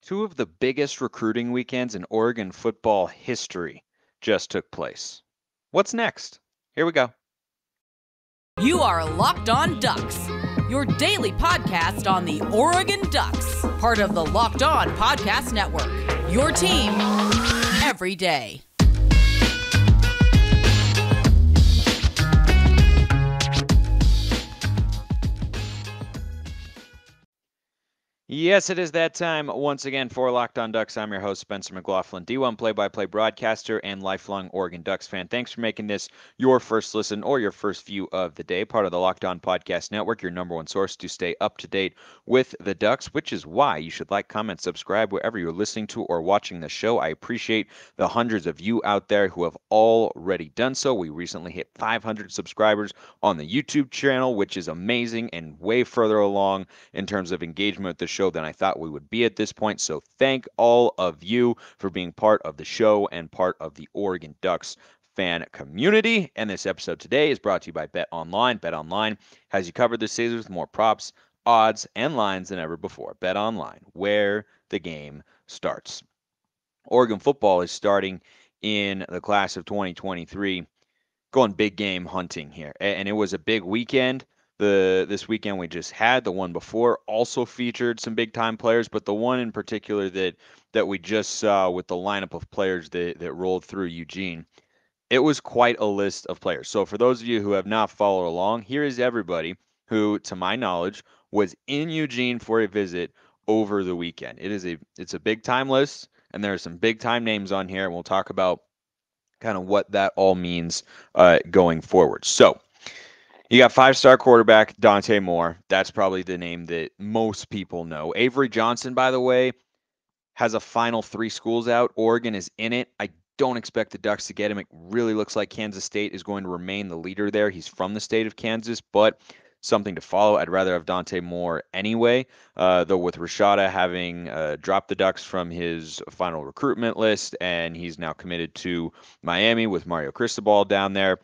Two of the biggest recruiting weekends in Oregon football history just took place. What's next? Here we go. You are Locked On Ducks, your daily podcast on the Oregon Ducks, part of the Locked On Podcast Network. Your team every day. Yes, it is that time once again for Locked On Ducks. I'm your host, Spencer McLaughlin, D1 play-by-play broadcaster and lifelong Oregon Ducks fan. Thanks for making this your first listen or your first view of the day, part of the Locked On Podcast Network, your number one source to stay up to date with the Ducks, which is why you should like, comment, subscribe wherever you're listening to or watching the show. I appreciate the hundreds of you out there who have already done so. We recently hit 500 subscribers on the YouTube channel, which is amazing and way further along in terms of engagement with the show than I thought we would be at this point. So thank all of you for being part of the show and part of the Oregon Ducks fan community. And this episode today is brought to you by Bet Online. Bet Online has you covered this season with more props, odds, and lines than ever before. Bet Online, where the game starts. Oregon football is starting in the class of 2023, going big game hunting here. And it was a big weekend. This weekend we just had, the one before, also featured some big time players, but the one in particular that we just saw with the lineup of players that rolled through Eugene, it was quite a list of players. So for those of you who have not followed along, here is everybody who, to my knowledge, was in Eugene for a visit over the weekend. It's a big time list, and there are some big time names on here, and we'll talk about kind of what that all means going forward. So you got five-star quarterback Dante Moore. That's probably the name that most people know. Avery Johnson, by the way, has a final 3 schools out. Oregon is in it. I don't expect the Ducks to get him. It really looks like Kansas State is going to remain the leader there. He's from the state of Kansas, but something to follow. I'd rather have Dante Moore anyway, though with Rashada having dropped the Ducks from his final recruitment list, and he's now committed to Miami with Mario Cristobal down there.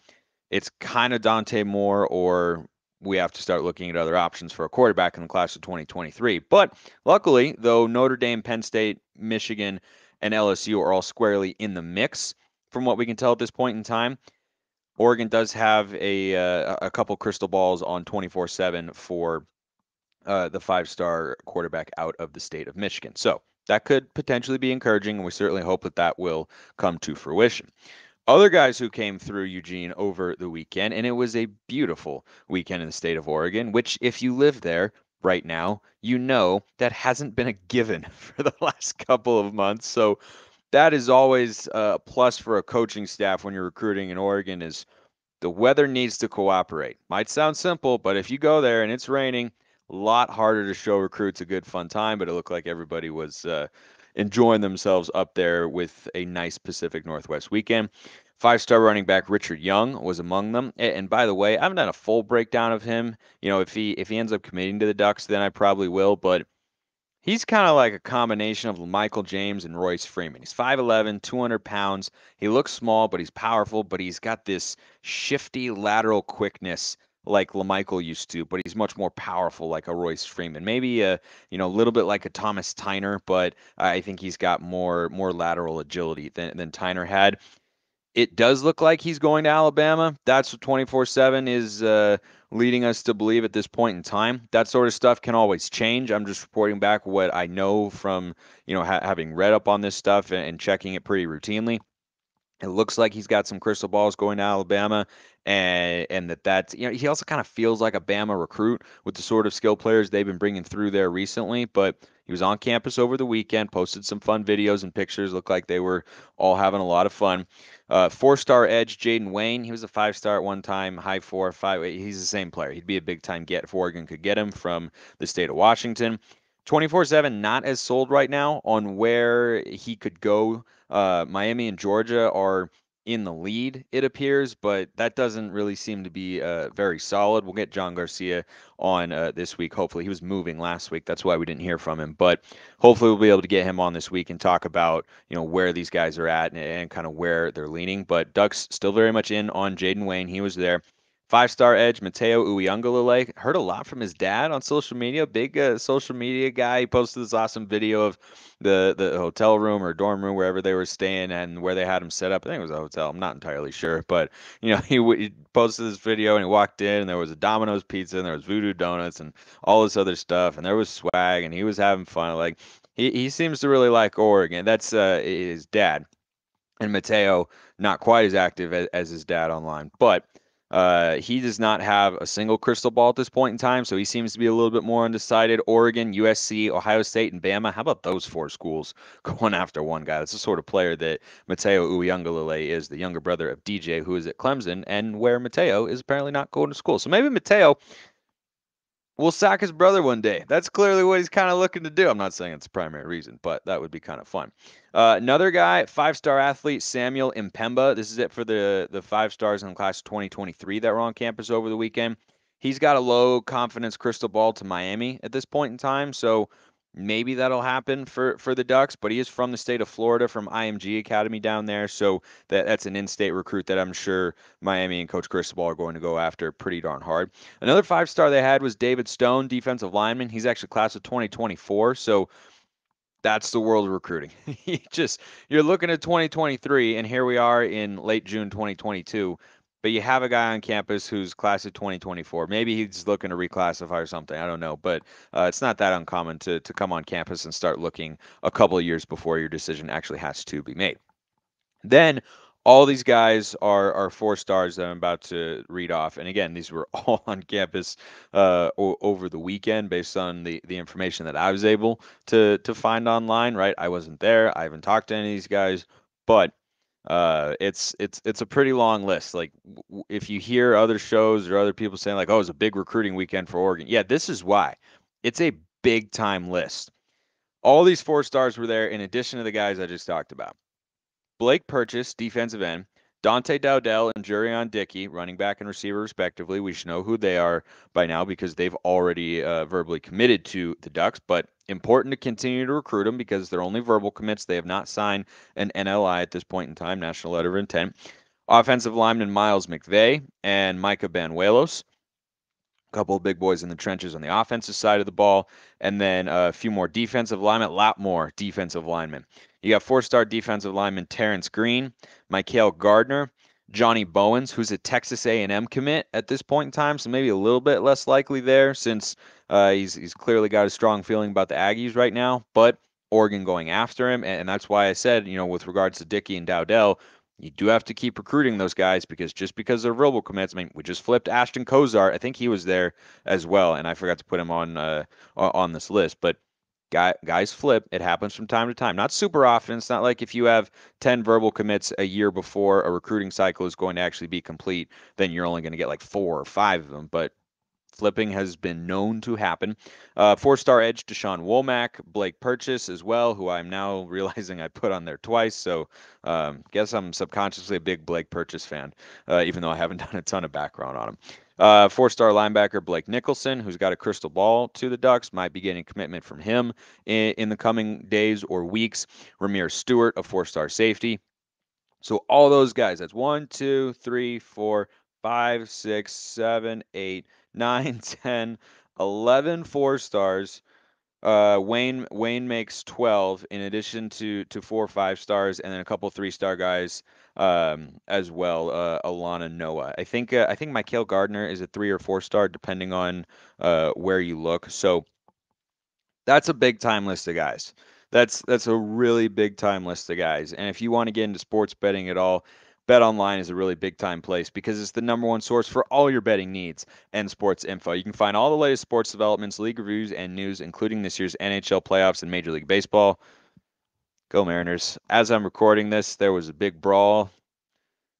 It's kind of Dante Moore, or we have to start looking at other options for a quarterback in the class of 2023. But luckily, though Notre Dame, Penn State, Michigan, and LSU are all squarely in the mix, from what we can tell at this point in time, Oregon does have a couple crystal balls on 24/7 for the 5-star quarterback out of the state of Michigan. So that could potentially be encouraging, and we certainly hope that that will come to fruition. Other guys who came through Eugene over the weekend, and it was a beautiful weekend in the state of Oregon, which if you live there right now, you know that hasn't been a given for the last couple of months. So that is always a plus for a coaching staff when you're recruiting in Oregon is the weather needs to cooperate. Might sound simple, but if you go there and it's raining, a lot harder to show recruits a good fun time, but it looked like everybody was enjoying themselves up there with a nice Pacific Northwest weekend. 5-star running back Richard Young was among them. And by the way, I haven't done a full breakdown of him. You know, if he ends up committing to the Ducks, then I probably will. But he's kind of like a combination of Michael James and Royce Freeman. He's 5'11", 200 pounds. He looks small, but he's powerful. But he's got this shifty lateral quickness like LaMichael used to, but he's much more powerful like a Royce Freeman. Maybe a little bit like a Thomas Tyner, but I think he's got more lateral agility than Tyner had. It does look like he's going to Alabama. That's what 24/7 is leading us to believe at this point in time. That sort of stuff can always change. I'm just reporting back what I know from having read up on this stuff and checking it pretty routinely. It looks like he's got some crystal balls going to Alabama, and that's he also kind of feels like a Bama recruit with the sort of skill players they've been bringing through there recently. But he was on campus over the weekend, posted some fun videos and pictures. Looked like they were all having a lot of fun. 4-star edge Jayden Wayne. He was a 5-star at one time, high 4, 5. He's the same player. He'd be a big time get if Oregon could get him from the state of Washington. 24/7 not as sold right now on where he could go. Miami and Georgia are in the lead, it appears, but that doesn't really seem to be very solid. We'll get John Garcia on this week. Hopefully, he was moving last week. That's why we didn't hear from him. But hopefully, we'll be able to get him on this week and talk about where these guys are at and kind of where they're leaning. But Ducks still very much in on Jayden Wayne. He was there. Five-star edge Mateo Uyunglele. Heard a lot from his dad on social media. Big social media guy. He posted this awesome video of the hotel room or dorm room wherever they were staying and where they had him set up. I think it was a hotel. I'm not entirely sure, but he posted this video and he walked in and there was a Domino's pizza and there was Voodoo Donuts and all this other stuff and there was swag and he was having fun. Like he seems to really like Oregon. That's his dad. And Mateo, not quite as active as his dad online, but he does not have a single crystal ball at this point in time, so he seems to be a little bit more undecided. Oregon, USC, Ohio State, and Bama. How about those four schools going after one guy? That's the sort of player that Mateo Uyunglele is, the younger brother of DJ, who is at Clemson, and where Mateo is apparently not going to school. So maybe Mateo will sack his brother one day. That's clearly what he's kind of looking to do. I'm not saying it's the primary reason, but that would be kind of fun. Another guy, five-star athlete, Samuel Impemba. This is it for the five stars in the class of 2023 that were on campus over the weekend. He's got a low confidence crystal ball to Miami at this point in time, so maybe that'll happen for the Ducks. But he is from the state of Florida, from IMG Academy down there, so that's an in-state recruit that I'm sure Miami and Coach Cristobal are going to go after pretty darn hard. Another five-star they had was David Stone, defensive lineman. He's actually class of 2024, so that's the world of recruiting. You're looking at 2023, and here we are in late June 2022. But you have a guy on campus who's class of 2024. Maybe he's looking to reclassify or something. I don't know, but it's not that uncommon to come on campus and start looking a couple of years before your decision actually has to be made. Then all these guys are four stars that I'm about to read off. And again, these were all on campus over the weekend based on the information that I was able to find online, right? I wasn't there. I haven't talked to any of these guys, but it's a pretty long list. Like if you hear other shows or other people saying like, "Oh, it's a big recruiting weekend for Oregon." Yeah, this is why. It's a big time list. All these four stars were there in addition to the guys I just talked about. Blake Purchase, defensive end, Dante Dowdell and Jurion Dickey, running back and receiver respectively. We should know who they are by now because they've already verbally committed to the Ducks, but important to continue to recruit them because they're only verbal commits. They have not signed an NLI at this point in time, National Letter of Intent. Offensive lineman Miles McVay and Micah Banuelos. A couple of big boys in the trenches on the offensive side of the ball, and then a few more defensive linemen, a lot more defensive linemen. You got four-star defensive lineman Terrence Green, Michael Gardner, Johnny Bowens, who's a Texas A&M commit at this point in time, so maybe a little bit less likely there since he's clearly got a strong feeling about the Aggies right now, but Oregon going after him, and that's why I said, with regards to Dickey and Dowdell, you do have to keep recruiting those guys because just because they're verbal commits, I mean, we just flipped Ashton Kozar. I think he was there as well, and I forgot to put him on this list. But guys flip. It happens from time to time. Not super often. It's not like if you have 10 verbal commits a year before a recruiting cycle is going to actually be complete, then you're only going to get like 4 or 5 of them. But flipping has been known to happen. Four-star edge Deshaun Womack, Blake Purchase as well, who I'm now realizing I put on there twice. So guess I'm subconsciously a big Blake Purchase fan, even though I haven't done a ton of background on him. Four-star linebacker Blake Nicholson, who's got a crystal ball to the Ducks, might be getting commitment from him in the coming days or weeks. Ramir Stewart, a four-star safety. So all those guys, that's 1, 2, 3, 4, 5, 6, 7, 8, 9, 10, 11 four stars. Wayne makes 12 in addition to 4 5 stars and then a couple 3-star guys as well. Alana Noah. I think Michael Gardner is a 3 or 4 star depending on where you look. So that's a big time list of guys. That's a really big time list of guys. And if you want to get into sports betting at all, Bet Online is a really big time place because it's the number one source for all your betting needs and sports info. You can find all the latest sports developments, league reviews, and news, including this year's NHL playoffs and Major League Baseball. Go Mariners. As I'm recording this, there was a big brawl.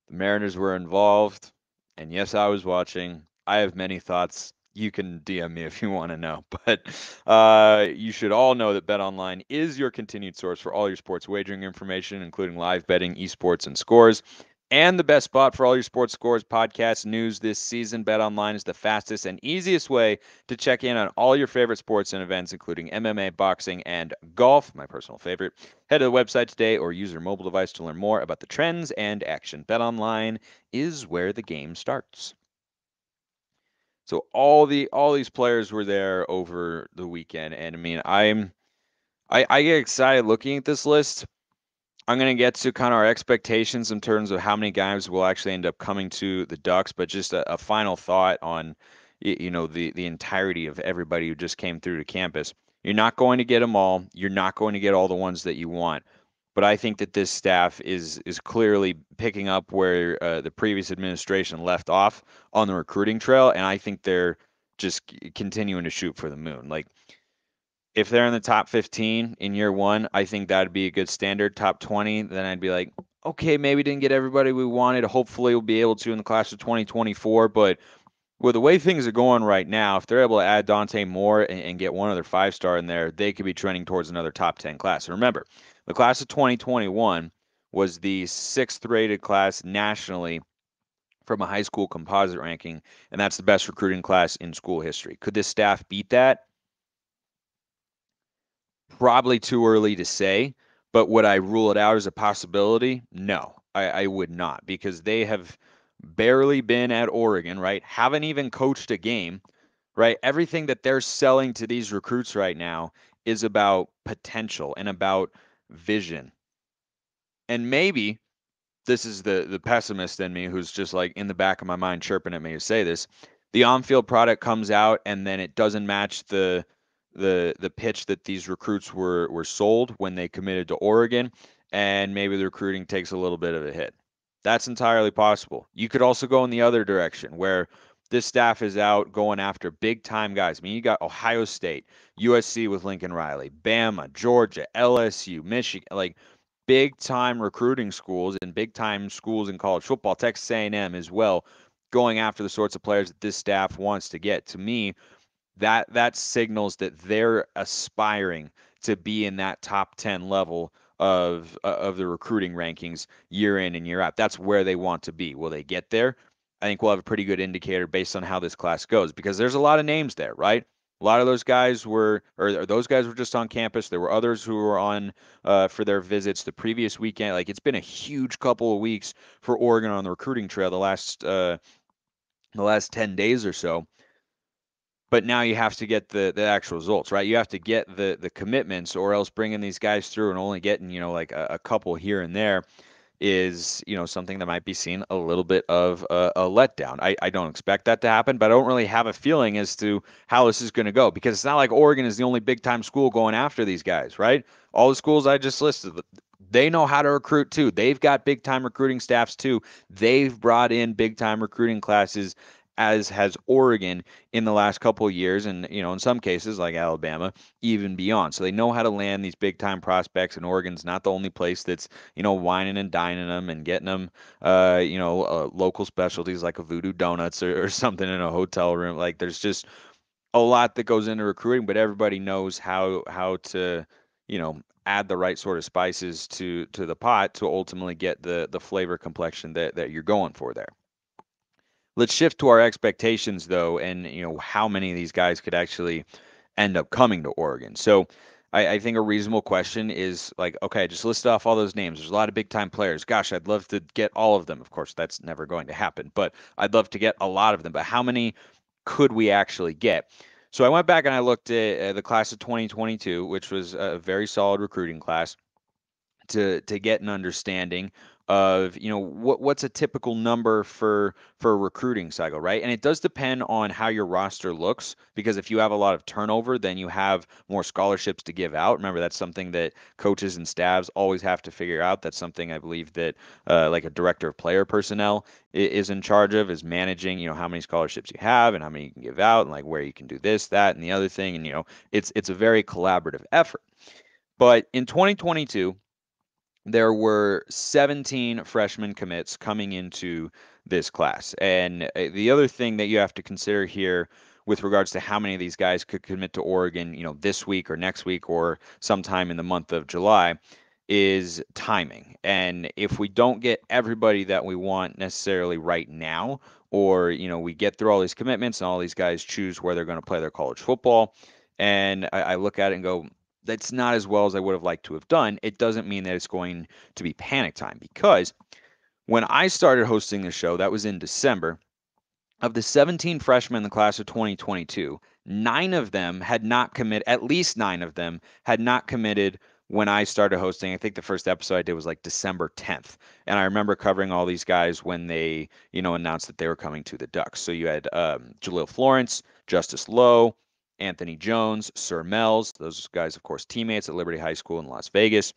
The Mariners were involved. And yes, I was watching. I have many thoughts. You can DM me if you want to know. But you should all know that BetOnline is your continued source for all your sports wagering information, including live betting, esports, and scores. And the best spot for all your sports scores, podcasts, news this season. BetOnline is the fastest and easiest way to check in on all your favorite sports and events, including MMA, boxing, and golf, my personal favorite. Head to the website today or use your mobile device to learn more about the trends and action. BetOnline is where the game starts. So all these players were there over the weekend, and I mean, I get excited looking at this list. I'm going to get to kind of our expectations in terms of how many guys will actually end up coming to the Ducks, but just a final thought on the entirety of everybody who just came through to campus. You're not going to get them all. You're not going to get all the ones that you want. But I think that this staff is clearly picking up where the previous administration left off on the recruiting trail, and I think they're just continuing to shoot for the moon. Like if they're in the top 15 in year one, I think that'd be a good standard. Top 20, then I'd be like, okay, maybe didn't get everybody we wanted. Hopefully, we'll be able to in the class of 2024. But with the way things are going right now, if they're able to add Dante Moore and get one other 5-star in there, they could be trending towards another top 10 class. And remember, the class of 2021 was the 6th rated class nationally from a high school composite ranking, and that's the best recruiting class in school history. Could this staff beat that? Probably too early to say, but would I rule it out as a possibility? No, I would not, because they have barely been at Oregon, right? Haven't even coached a game, right? Everything that they're selling to these recruits right now is about potential and about vision. And maybe this is the pessimist in me who's just like in the back of my mind chirping at me to say this. The on-field product comes out and then it doesn't match the pitch that these recruits were sold when they committed to Oregon, and maybe the recruiting takes a little bit of a hit. That's entirely possible. You could also go in the other direction where this staff is out going after big time guys. I mean, you got Ohio State, USC with Lincoln Riley, Bama, Georgia, LSU, Michigan, like big time recruiting schools and big time schools in college football, Texas A&M as well, going after the sorts of players that this staff wants to get. To me, that signals that they're aspiring to be in that top 10 level of the recruiting rankings year in and year out. That's where they want to be. Will they get there? I think we'll have a pretty good indicator based on how this class goes, because there's a lot of names there, right? A lot of those guys or those guys were just on campus. There were others who were on for their visits the previous weekend. Like it's been a huge couple of weeks for Oregon on the recruiting trail the last 10 days or so. But now you have to get the actual results, right? You have to get the commitments, or else bringing these guys through and only getting like a couple here and there is something that might be seen a little bit of a letdown. I don't expect that to happen, but I don't really have a feeling as to how this is going to go, because it's not like Oregon is the only big time school going after these guys, right? All the schools I just listed, they know how to recruit too. They've got big time recruiting staffs too. They've brought in big time recruiting classes, as has Oregon in the last couple of years, and in some cases like Alabama, even beyond. So they know how to land these big time prospects, and Oregon's not the only place that's whining and dining them and getting them local specialties like a Voodoo Donuts or something in a hotel room. Like there's just a lot that goes into recruiting, but everybody knows how to add the right sort of spices to the pot to ultimately get the flavor complexion that you're going for there. Let's shift to our expectations, though, and how many of these guys could actually end up coming to Oregon. So I think a reasonable question is like, okay, just list off all those names. There's a lot of big time players. Gosh, I'd love to get all of them. Of course, that's never going to happen, but I'd love to get a lot of them. But how many could we actually get? So I went back and I looked at the class of 2022, which was a very solid recruiting class, to get an understanding of what's a typical number for a recruiting cycle, right? And it does depend on how your roster looks, because if you have a lot of turnover, then you have more scholarships to give out. Remember, that's something that coaches and staffs always have to figure out. That's something I believe that like a director of player personnel is in charge of, is managing how many scholarships you have and how many you can give out, and like where you can do this, that, and the other thing. And it's a very collaborative effort. But in 2022, there were 17 freshman commits coming into this class. And the other thing that you have to consider here with regards to how many of these guys could commit to Oregon, this week or next week or sometime in the month of July, is timing. And if we don't get everybody that we want necessarily right now, or we get through all these commitments and all these guys choose where they're going to play their college football, and I look at it and go, that's not as well as I would have liked to have done, it doesn't mean that it's going to be panic time. Because when I started hosting the show, that was in December, Of the 17 freshmen in the class of 2022, nine of them had not committed, at least nine of them had not committed when I started hosting. I think the first episode I did was like December 10th. And I remember covering all these guys when they, announced that they were coming to the Ducks. So you had Jaleel Florence, Justice Lowe, Anthony Jones, Sir Mells. Those guys, of course, teammates at Liberty High School in Las Vegas.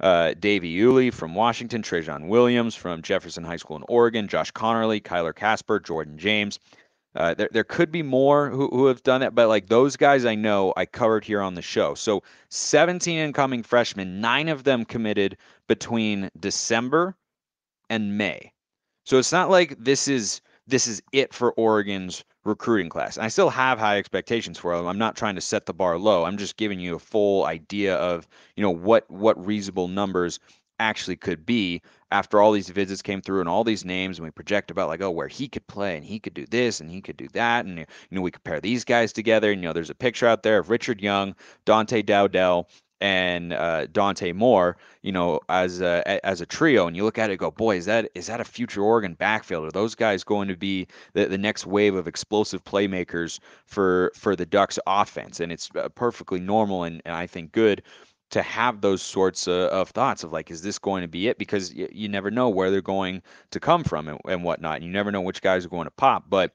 Davey Uli from Washington, Trajan Williams from Jefferson High School in Oregon, Josh Connerly, Kyler Casper, Jordan James. There could be more who have done that, but like those guys I know I covered here on the show. So 17 incoming freshmen, nine of them committed between December and May. So it's not like this is it for Oregon's recruiting class. And I still have high expectations for them. I'm not trying to set the bar low. I'm just giving you a full idea of, what reasonable numbers actually could be after all these visits came through and all these names and we project about like, oh, where he could play and he could do this and he could do that. And, we compare these guys together. And, there's a picture out there of Richard Young, Dante Dowdell, and Dante Moore, as a trio, and you look at it and go, boy, is that a future Oregon backfield? Are those guys going to be the next wave of explosive playmakers for the Ducks offense? And it's perfectly normal and I think good to have those sorts of thoughts of like, is this going to be it? Because you never know where they're going to come from and whatnot. And you never know which guys are going to pop. But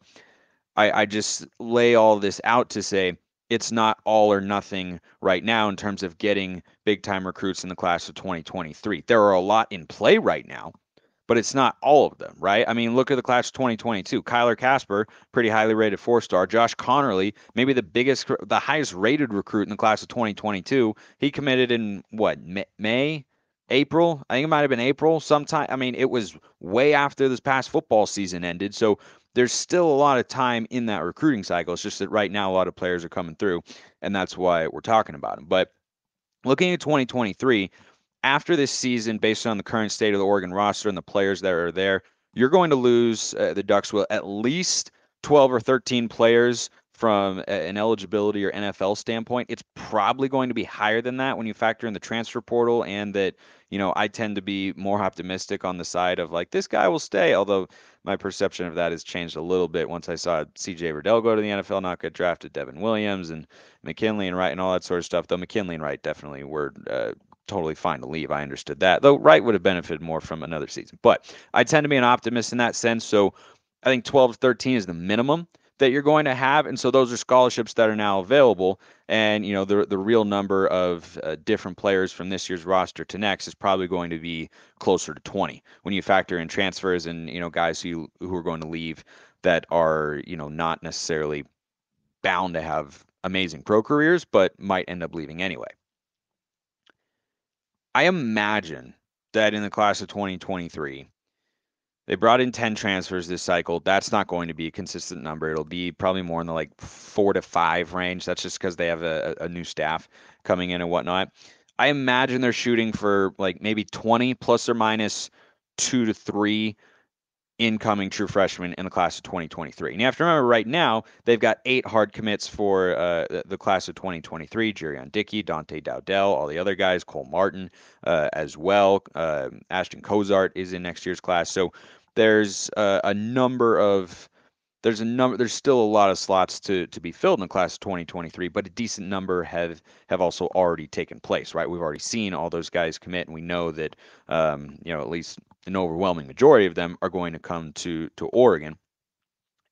I just lay all this out to say it's not all or nothing right now in terms of getting big time recruits in the class of 2023. There are a lot in play right now, but it's not all of them, right? I mean, look at the class of 2022. Kyler Casper, pretty highly rated 4-star. Josh Connerly, maybe the highest rated recruit in the class of 2022. He committed in what, May? April? I think it might have been April sometime. I mean, it was way after this past football season ended. So there's still a lot of time in that recruiting cycle. It's just that right now a lot of players are coming through, and that's why we're talking about them. But looking at 2023, after this season, based on the current state of the Oregon roster and the players that are there, you're going to lose the Ducks will at least 12 or 13 players from an eligibility or NFL standpoint. It's probably going to be higher than that when you factor in the transfer portal and that, I tend to be more optimistic on the side of like this guy will stay, although my perception of that has changed a little bit once I saw CJ Riddell go to the NFL, not get drafted, Devin Williams and McKinley and Wright and all that sort of stuff. Though McKinley and Wright definitely were totally fine to leave. I understood that. Though Wright would have benefited more from another season. But I tend to be an optimist in that sense. So I think 12 to 13 is the minimum that you're going to have. And so those are scholarships that are now available. And, the real number of different players from this year's roster to next is probably going to be closer to 20 when you factor in transfers and, guys who are going to leave that are, not necessarily bound to have amazing pro careers, but might end up leaving anyway. I imagine that in the class of 2023, they brought in 10 transfers this cycle. That's not going to be a consistent number. It'll be probably more in the like 4 to 5 range. That's just because they have a new staff coming in and whatnot. I imagine they're shooting for like maybe 20 plus or minus 2 to 3 incoming true freshmen in the class of 2023. And you have to remember right now, they've got 8 hard commits for the class of 2023. Jerion Dickey, Dante Dowdell, all the other guys, Cole Martin as well. Ashton Cozart is in next year's class. So there's there's still a lot of slots to be filled in the class of 2023, but a decent number have also already taken place, right? We've already seen all those guys commit, and we know that at least an overwhelming majority of them are going to come to Oregon.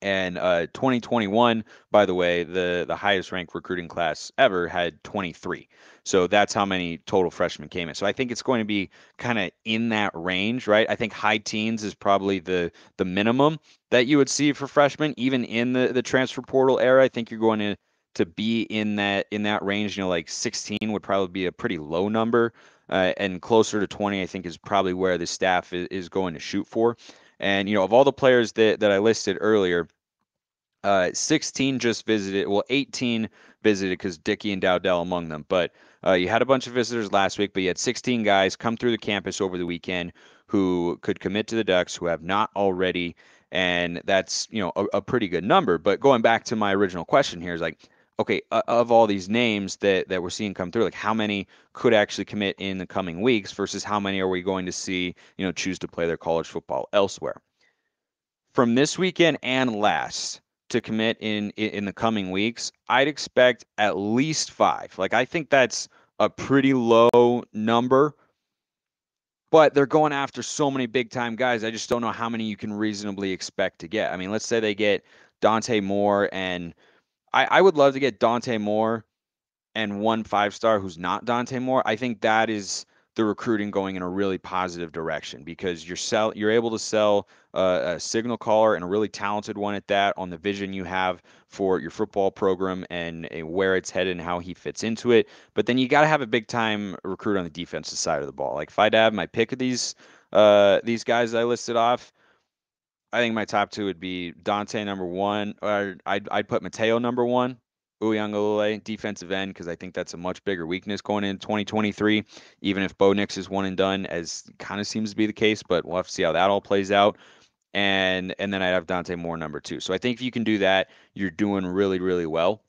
And 2021, by the way, the highest ranked recruiting class ever had 23. So that's how many total freshmen came in. So I think it's going to be kind of in that range, right? I think high teens is probably the minimum that you would see for freshmen, even in the transfer portal era. I think you're going to be in that range. Like 16 would probably be a pretty low number, and closer to 20, I think, is probably where the staff is going to shoot for. And, of all the players that I listed earlier, 16 just visited. Well, 18 visited because Dickey and Dowdell among them. But you had a bunch of visitors last week, but you had 16 guys come through the campus over the weekend who could commit to the Ducks who have not already. And that's, a pretty good number. But going back to my original question here is like, okay, of all these names that we're seeing come through, like how many could actually commit in the coming weeks versus how many are we going to see, choose to play their college football elsewhere? from this weekend and last to commit in the coming weeks, I'd expect at least five. Like I think that's a pretty low number, but they're going after so many big time guys. I just don't know how many you can reasonably expect to get. I mean, let's say they get Dante Moore, and I would love to get Dante Moore and one 5-star who's not Dante Moore. I think that is the recruiting going in a really positive direction because you're able to sell a signal caller and a really talented one at that on the vision you have for your football program and where it's headed and how he fits into it. But then you got to have a big time recruit on the defensive side of the ball. Like if I'd have my pick of these guys I listed off, I think my top two would be Dante number one, or I'd put Mateo number one, Uyangalele defensive end because I think that's a much bigger weakness going into 2023. Even if Bo Nix is one and done, as kind of seems to be the case, but we'll have to see how that all plays out. And then I'd have Dante Moore number two. So I think if you can do that, you're doing really really well.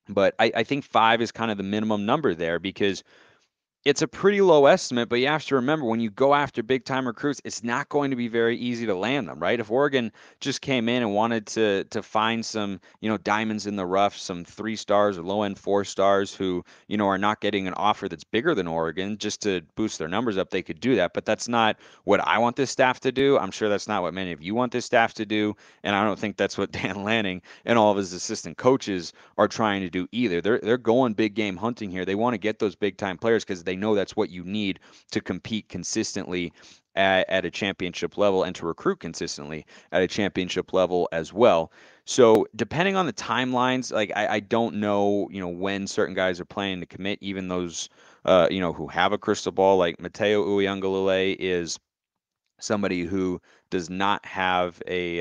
But I think five is kind of the minimum number there because it's a pretty low estimate, but you have to remember when you go after big time recruits, it's not going to be very easy to land them, right? If Oregon just came in and wanted to find some, diamonds in the rough, some 3 stars or low end 4 stars who, are not getting an offer that's bigger than Oregon just to boost their numbers up, they could do that. But that's not what I want this staff to do. I'm sure that's not what many of you want this staff to do. And I don't think that's what Dan Lanning and all of his assistant coaches are trying to do either. They're going big game hunting here. They want to get those big time players because they know that's what you need to compete consistently at a championship level and to recruit consistently at a championship level as well. So depending on the timelines, like I don't know, when certain guys are planning to commit, even those who have a crystal ball, like Mateo Uiagalelei is somebody who does not have a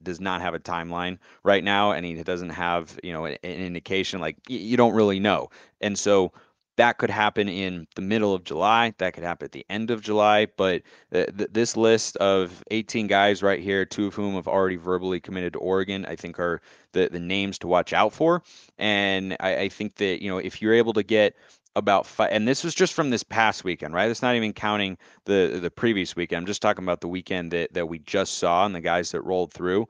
timeline right now, and he doesn't have an indication. Like you don't really know, and so that could happen in the middle of July. That could happen at the end of July. But this list of 18 guys right here, two of whom have already verbally committed to Oregon, I think are the names to watch out for. And I think that if you're able to get about five, and this was just from this past weekend, right? That's not even counting the previous weekend. I'm just talking about the weekend that we just saw and the guys that rolled through.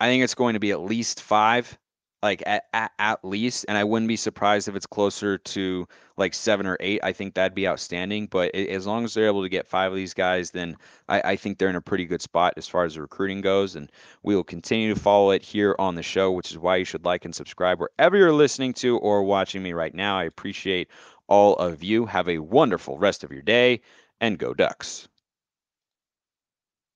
I think it's going to be at least five, like at least, and I wouldn't be surprised if it's closer to like 7 or 8. I think that'd be outstanding. But as long as they're able to get five of these guys, then I think they're in a pretty good spot as far as the recruiting goes. And we will continue to follow it here on the show, which is why you should like and subscribe wherever you're listening to or watching me right now. I appreciate all of you. Have a wonderful rest of your day and go Ducks.